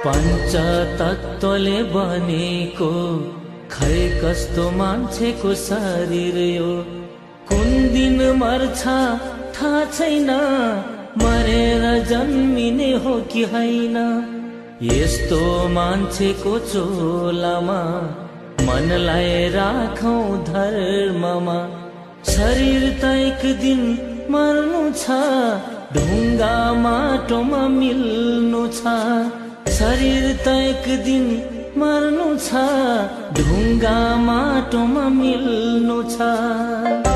पञ्चतत्त्वले बनेको खै कस्तो मान्छेको शरीर यो, कुन दिन मर्छ थाहा छैन, मरेर जन्मिने हो कि होइन। यस्तो मान्छेको चोलामा मनलाई राखौं धर्ममा, शरीर त एक दिन मर्नु छ, ढुङ्गा माटोमा मिल्नु छ। शरीर त एक दिन मर्नु छ, ढुङ्गा माटोमा मिल्नु छ।